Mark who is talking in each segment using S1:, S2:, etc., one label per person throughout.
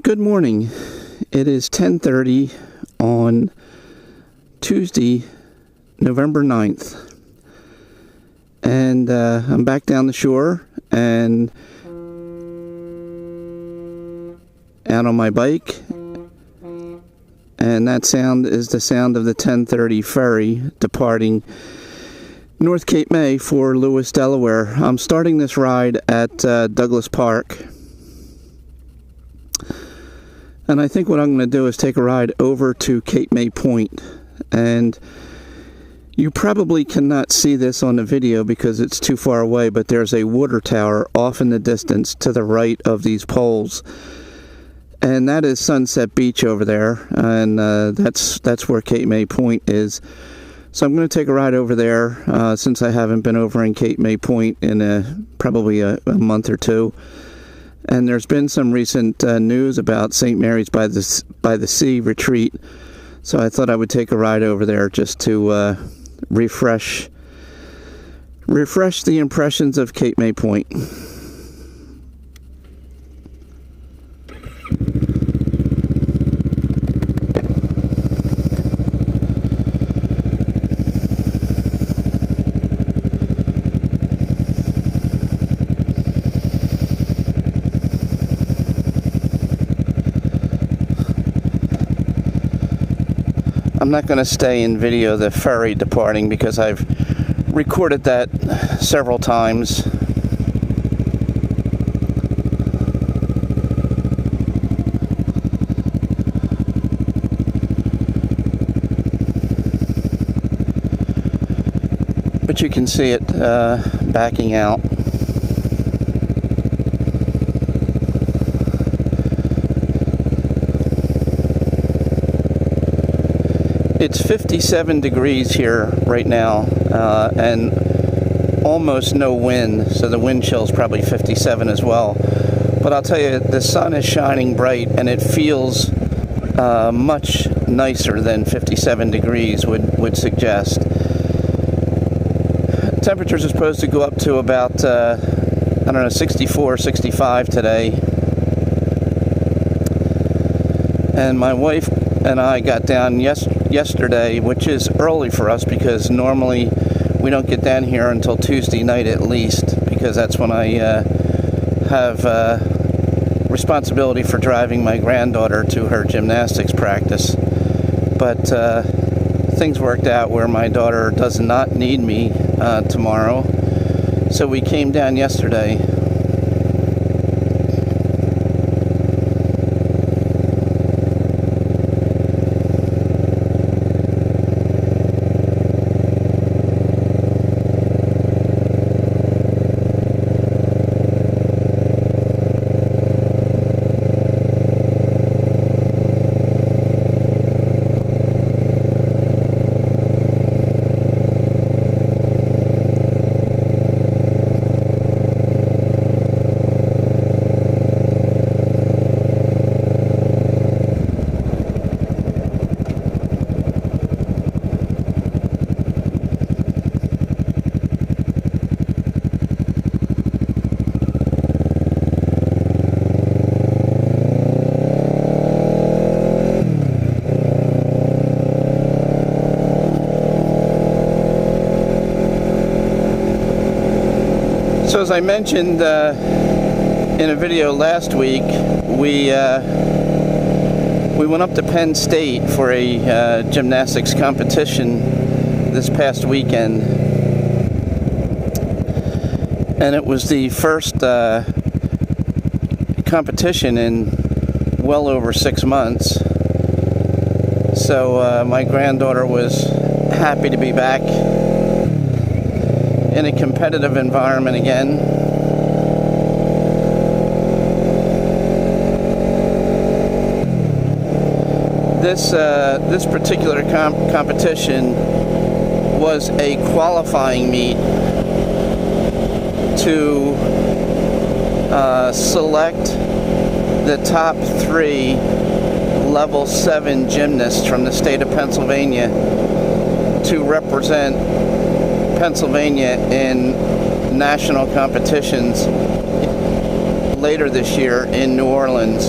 S1: Good morning. It is 10:30 on Tuesday, November 9th. And I'm back down the shore and out on my bike. And that sound is the sound of the 10:30 ferry departing North Cape May for Lewis, Delaware. I'm starting this ride at Douglas Park. And I think what I'm going to do is take a ride over to Cape May Point. And you probably cannot see this on the video because it's too far away, but there's a water tower off in the distance to the right of these poles. And that is Sunset Beach over there, and that's where Cape May Point is. So I'm going to take a ride over there since I haven't been over in Cape May Point in probably a month or two. And there's been some recent news about St. Mary's by the Sea retreat, so I thought I would take a ride over there just to refresh the impressions of Cape May Point. I'm not going to stay in video the ferry departing because I've recorded that several times. But you can see it backing out. It's 57 degrees here right now, and almost no wind, so the wind chill is probably 57 as well. But I'll tell you, the sun is shining bright, and it feels much nicer than 57 degrees would suggest. Temperatures are supposed to go up to about, 64, 65 today. And my wife and I got down yesterday, which is early for us because normally we don't get down here until Tuesday night at least, because that's when I have responsibility for driving my granddaughter to her gymnastics practice. But things worked out where my daughter does not need me tomorrow, so we came down yesterday. So as I mentioned in a video last week, we went up to Penn State for a gymnastics competition this past weekend, and it was the first competition in well over 6 months. So my granddaughter was happy to be back in a competitive environment again. This particular competition was a qualifying meet to select the top 3 level 7 gymnasts from the state of Pennsylvania to represent Pennsylvania in national competitions later this year in New Orleans.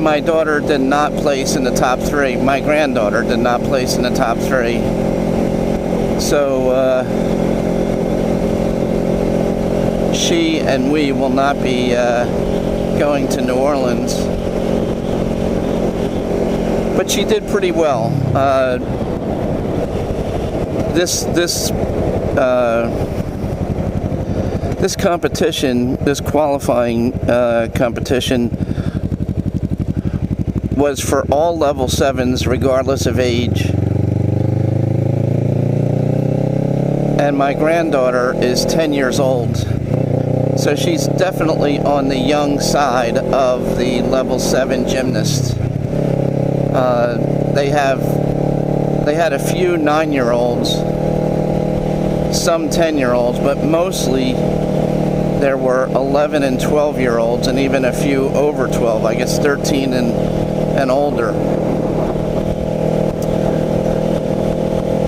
S1: my daughter did not place in the top 3. My granddaughter did not place in the top 3. So she and we will not be going to New Orleans. But she did pretty well. This competition, this qualifying competition, was for all level 7s regardless of age. And my granddaughter is 10 years old, so she's definitely on the young side of the level 7 gymnasts. They had a few 9-year-olds, some 10-year-olds, but mostly there were 11 and 12-year-olds, and even a few over 12, I guess 13 and older.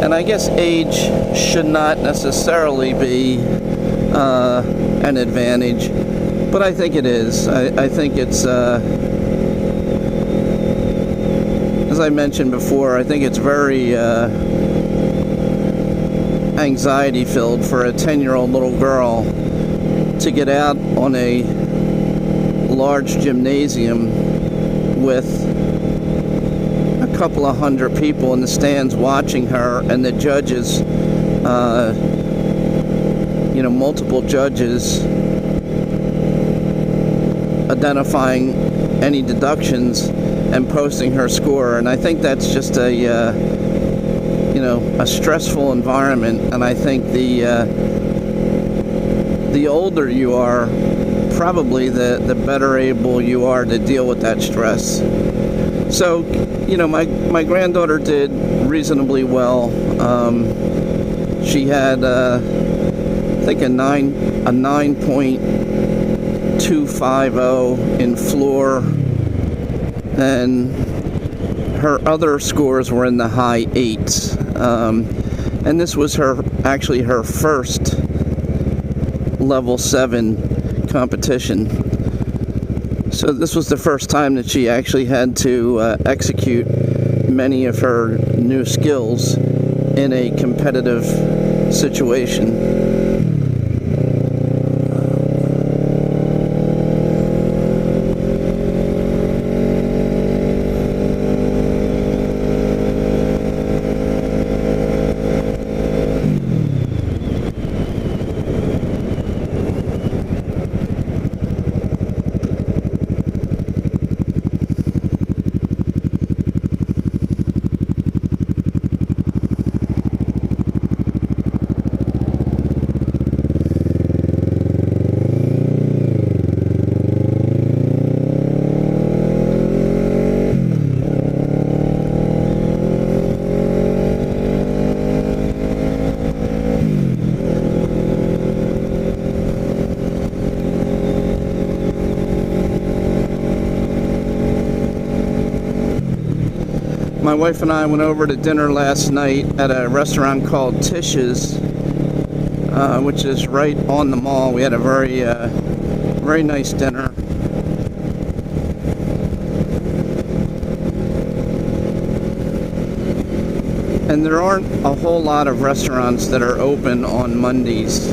S1: And I guess age should not necessarily be an advantage, but I think it is. I think it's, as I mentioned before, I think it's very anxiety-filled for a 10-year-old little girl to get out on a large gymnasium with a couple of hundred people in the stands watching her, and the judges, multiple judges identifying any deductions and posting her score. And I think that's just a stressful environment. And I think the older you are, probably the better able you are to deal with that stress. So, my granddaughter did reasonably well. She had, I think, a 9.250 in floor, and her other scores were in the high 8s. And this was actually her first level 7 competition. So this was the first time that she actually had to execute many of her new skills in a competitive situation. My wife and I went over to dinner last night at a restaurant called Tish's, which is right on the mall. We had a very nice dinner. And there aren't a whole lot of restaurants that are open on Mondays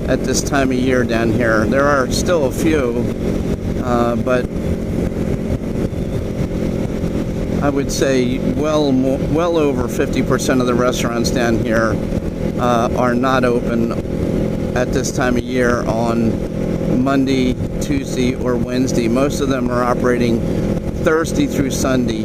S1: at this time of year down here. There are still a few, but I would say well over 50% of the restaurants down here are not open at this time of year on Monday, Tuesday, or Wednesday. Most of them are operating Thursday through Sunday.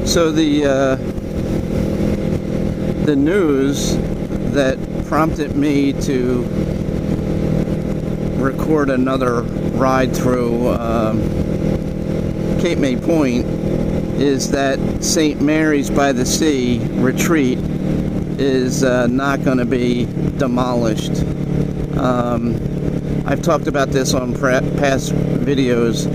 S1: So the news that prompted me to record another ride through Cape May Point is that St. Mary's by the Sea retreat is not going to be demolished. I've talked about this on past videos.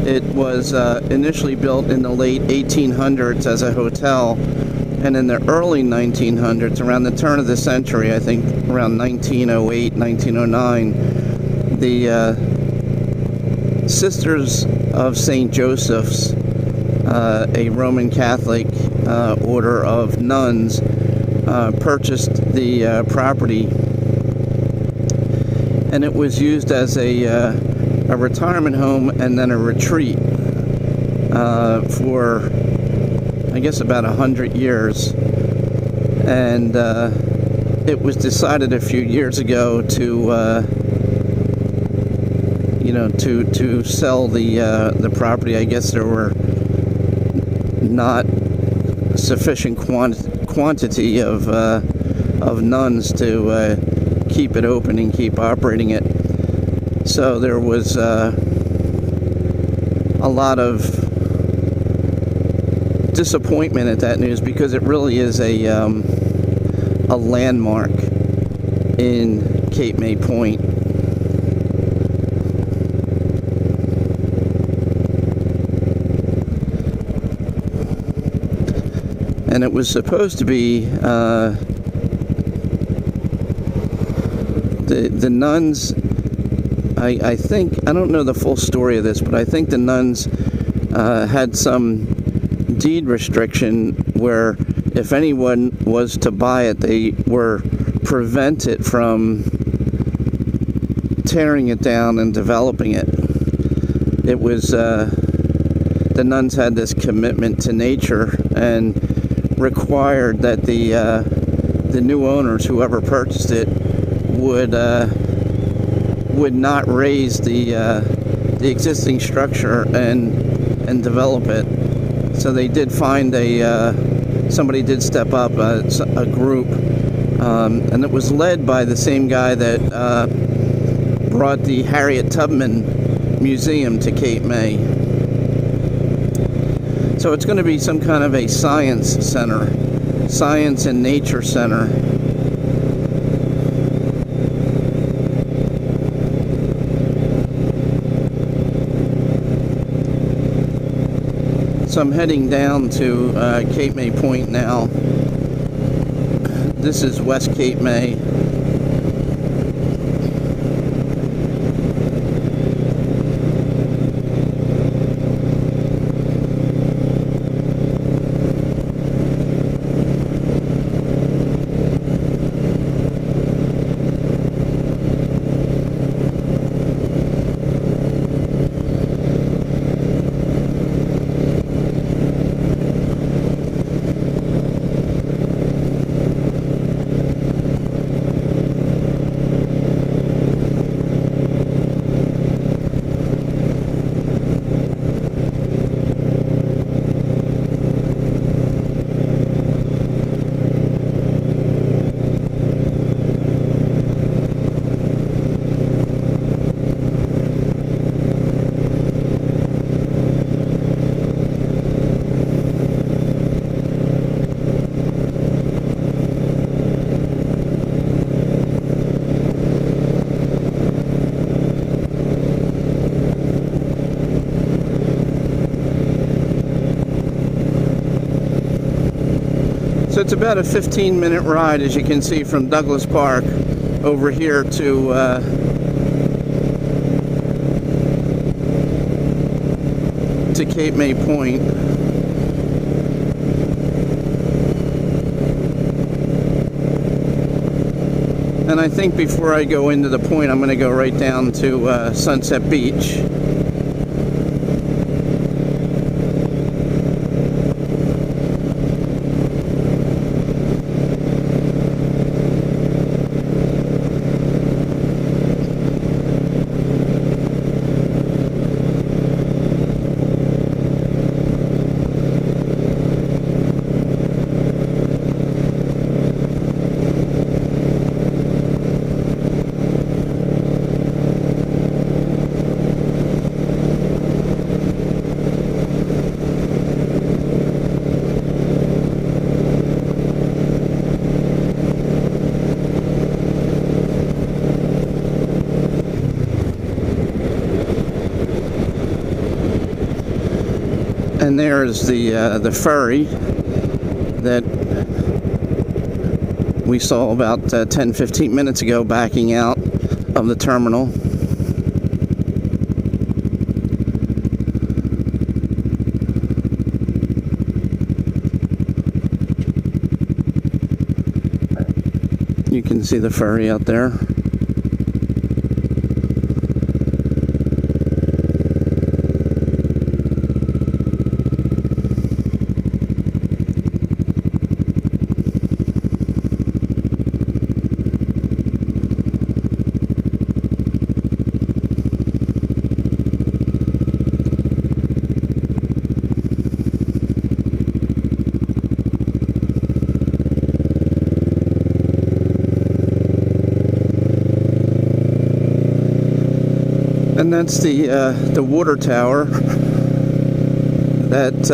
S1: It was initially built in the late 1800s as a hotel, and in the early 1900s, around the turn of the century, I think around 1908, 1909, the Sisters of St. Joseph's, a Roman Catholic order of nuns, purchased the property, and it was used as a retirement home and then a retreat for, I guess, about 100 years. And it was decided a few years ago to to sell the property. I guess there were not sufficient quantity of nuns to keep it open and keep operating it. So there was a lot of disappointment at that news, because it really is a landmark in Cape May Point. And it was supposed to be the nuns. I think, I don't know the full story of this, but I think the nuns had some deed restriction where if anyone was to buy it, they were prevented from tearing it down and developing it. It was, the nuns had this commitment to nature and required that the new owners, whoever purchased it, would not raise the existing structure and develop it. So they did find somebody did step up, a group, and it was led by the same guy that brought the Harriet Tubman Museum to Cape May. So it's going to be some kind of a science center, science and nature center. So I'm heading down to Cape May Point now. This is West Cape May. So it's about a 15-minute ride, as you can see, from Douglas Park over here to Cape May Point. And I think before I go into the point, I'm going to go right down to Sunset Beach. there is the ferry that we saw about 10-15 minutes ago backing out of the terminal. You can see the ferry out there. And that's the water tower that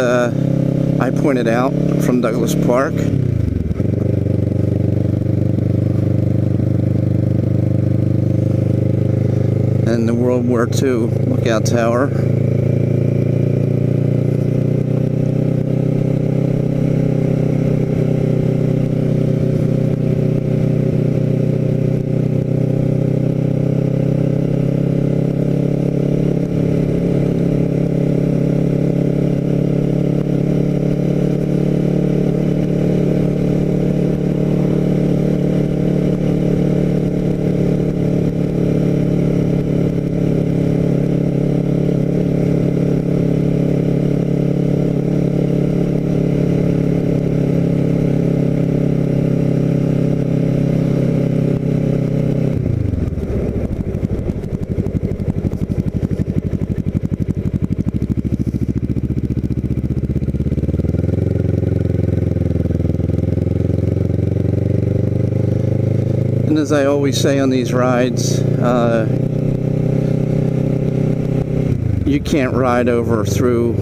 S1: I pointed out from Douglas Park. And the World War II lookout tower. And as I always say on these rides, you can't ride over through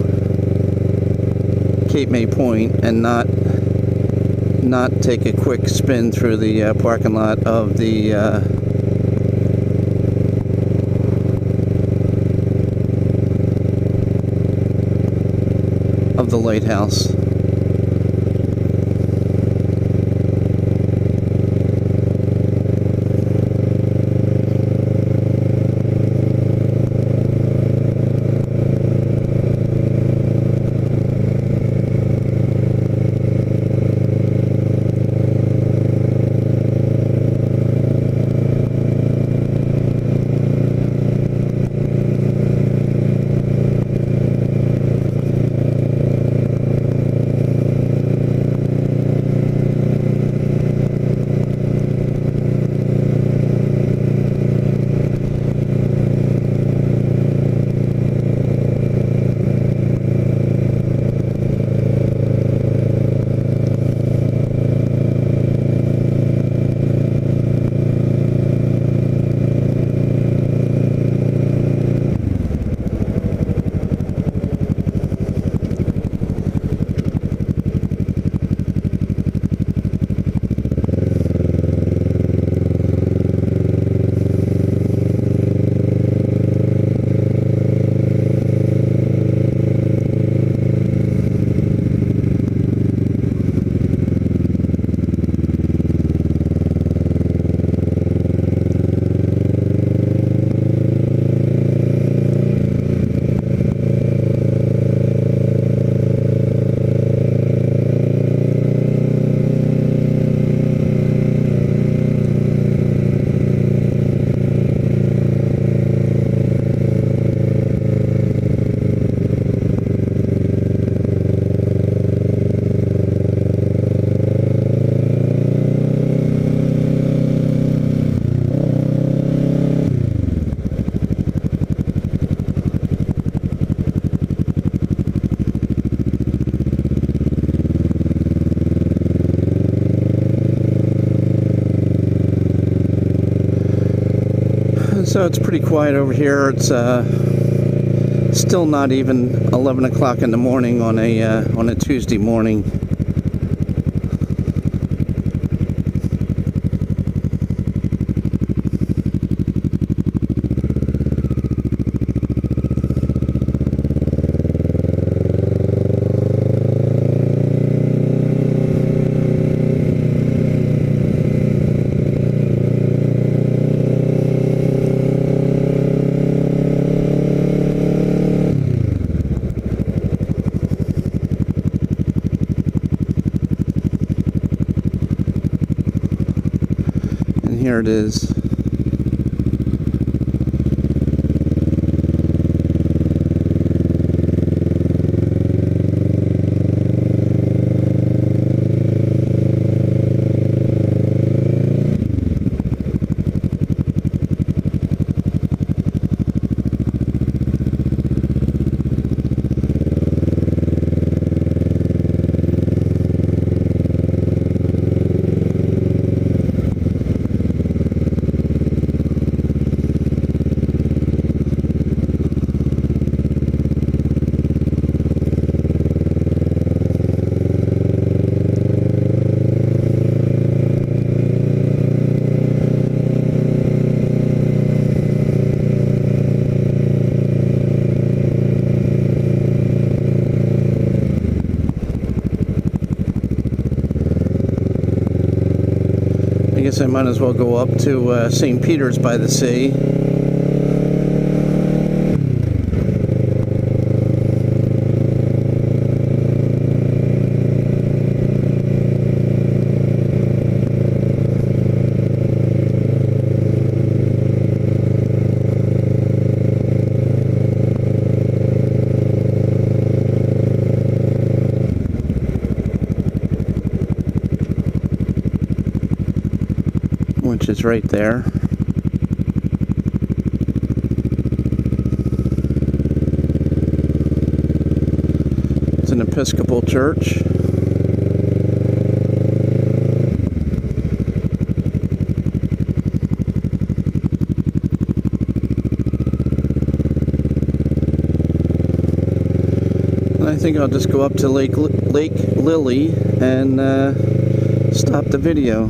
S1: Cape May Point and not take a quick spin through the parking lot of the lighthouse. So it's pretty quiet over here. It's still not even 11 o'clock in the morning on a Tuesday morning. here it is. I guess I might as well go up to St. Peter's by the Sea. Which is right there. It's an Episcopal church. And I think I'll just go up to Lake Lily and stop the video.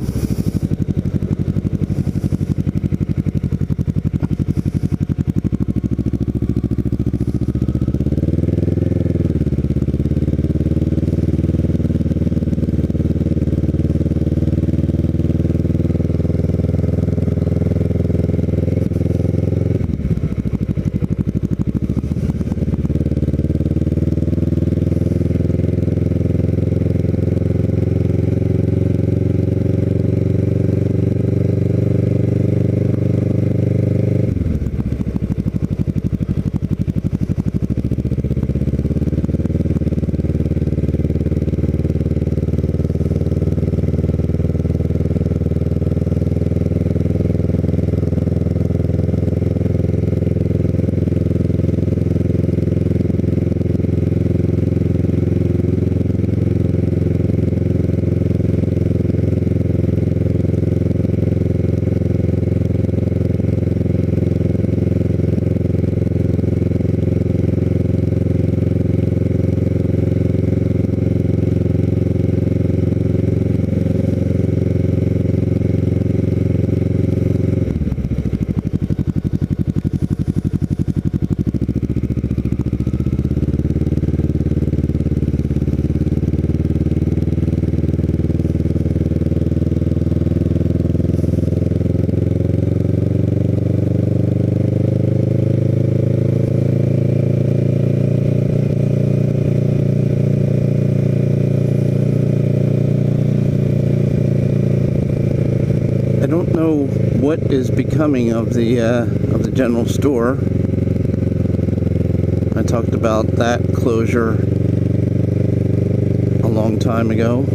S1: I don't know what is becoming of the general store. I talked about that closure a long time ago.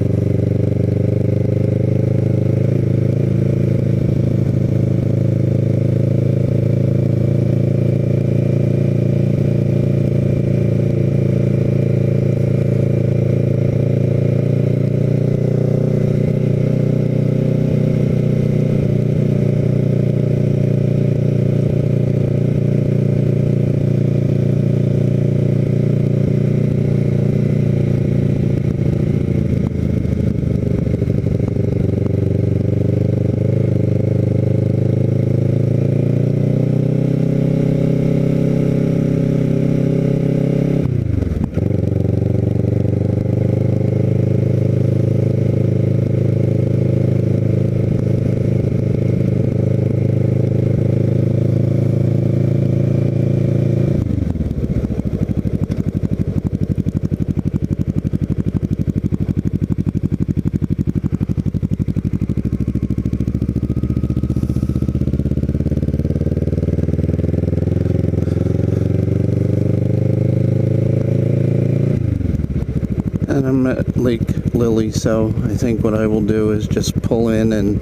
S1: at Lake Lily, so I think what I will do is just pull in and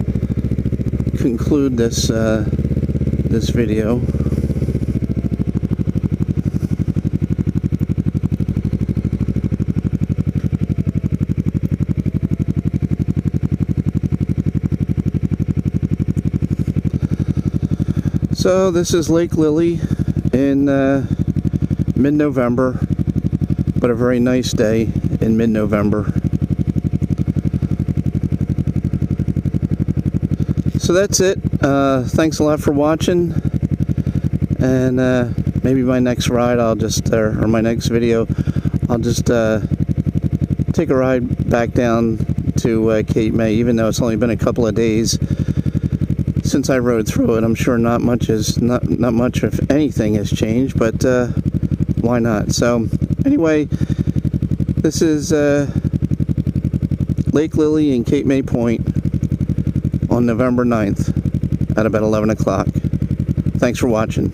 S1: conclude this this video. So this is Lake Lily in mid-November, but a very nice day in mid-November. So that's it. Thanks a lot for watching, and maybe my next ride I'll just, or my next video, I'll just take a ride back down to Cape May, even though it's only been a couple of days since I rode through it. I'm sure not much if anything has changed, but why not? So anyway, this is Lake Lily and Cape May Point on November 9th at about 11 o'clock. Thanks for watching.